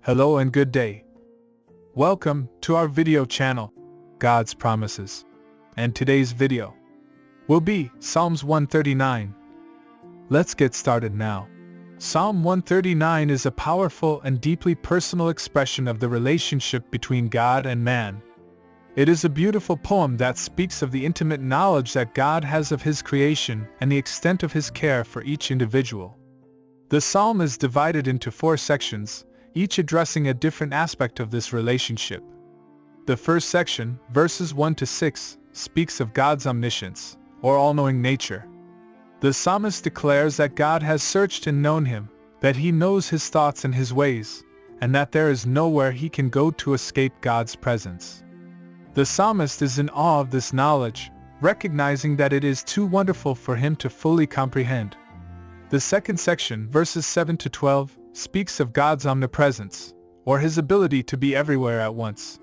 Hello and good day. Welcome to our video channel, God's Promises. And today's video will be Psalms 139. Let's get started now. Psalm 139 is a powerful and deeply personal expression of the relationship between God and man. It is a beautiful poem that speaks of the intimate knowledge that God has of His creation and the extent of His care for each individual. The psalm is divided into 4 sections, each addressing a different aspect of this relationship. The first section, verses 1 to 6, speaks of God's omniscience, or all-knowing nature. The psalmist declares that God has searched and known him, that he knows his thoughts and his ways, and that there is nowhere he can go to escape God's presence. The psalmist is in awe of this knowledge, recognizing that it is too wonderful for him to fully comprehend. The second section, verses 7 to 12, speaks of God's omnipresence, or His ability to be everywhere at once.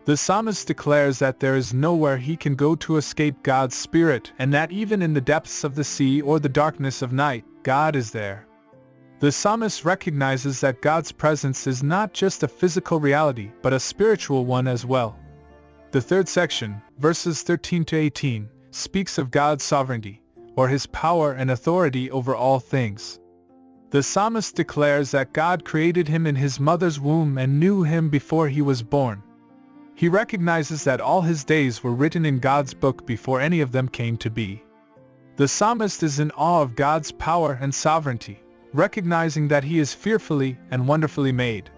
The psalmist declares that there is nowhere he can go to escape God's Spirit, and that even in the depths of the sea or the darkness of night, God is there. The psalmist recognizes that God's presence is not just a physical reality, but a spiritual one as well. The third section, verses 13 to 18, speaks of God's sovereignty, or His power and authority over all things. The psalmist declares that God created him in his mother's womb and knew him before he was born. He recognizes that all his days were written in God's book before any of them came to be. The psalmist is in awe of God's power and sovereignty, recognizing that He is fearfully and wonderfully made.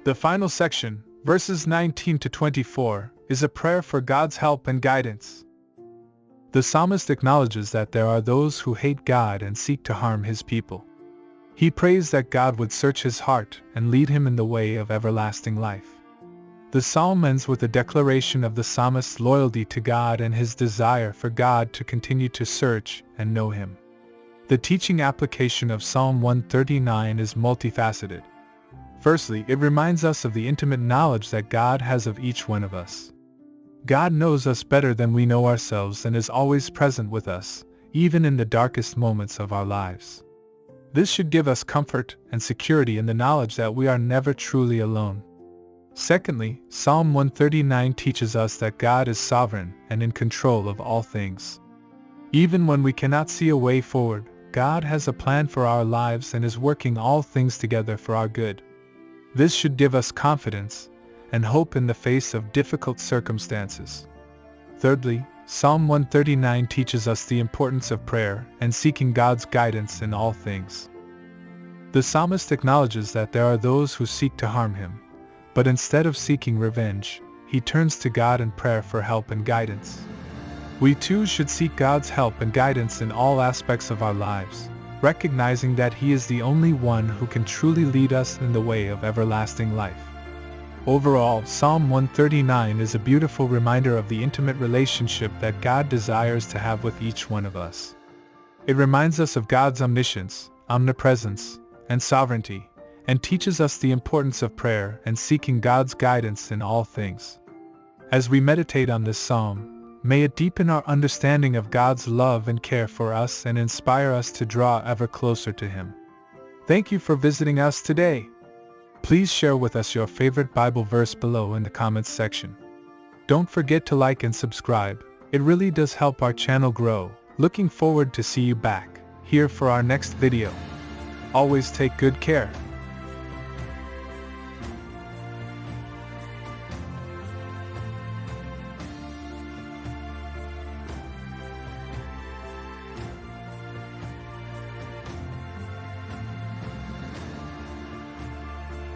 The final section, verses 19 to 24, is a prayer for God's help and guidance. The psalmist acknowledges that there are those who hate God and seek to harm His people. He prays that God would search his heart and lead him in the way of everlasting life. The psalm ends with a declaration of the psalmist's loyalty to God and his desire for God to continue to search and know Him. The teaching application of Psalm 139 is multifaceted. Firstly, it reminds us of the intimate knowledge that God has of each one of us. God knows us better than we know ourselves and is always present with us, even in the darkest moments of our lives. This should give us comfort and security in the knowledge that we are never truly alone. Secondly, Psalm 139 teaches us that God is sovereign and in control of all things. Even when we cannot see a way forward, God has a plan for our lives and is working all things together for our good. This should give us confidence and hope in the face of difficult circumstances. Thirdly, Psalm 139 teaches us the importance of prayer and seeking God's guidance in all things. The psalmist acknowledges that there are those who seek to harm him, but instead of seeking revenge, he turns to God in prayer for help and guidance. We too should seek God's help and guidance in all aspects of our lives, recognizing that He is the only one who can truly lead us in the way of everlasting life. Overall, Psalm 139 is a beautiful reminder of the intimate relationship that God desires to have with each one of us. It reminds us of God's omniscience, omnipresence, and sovereignty, and teaches us the importance of prayer and seeking God's guidance in all things. As we meditate on this psalm, may it deepen our understanding of God's love and care for us and inspire us to draw ever closer to Him. Thank you for visiting us today. Please share with us your favorite Bible verse below in the comments section. Don't forget to like and subscribe. It really does help our channel grow. Looking forward to see you back here for our next video. Always take good care.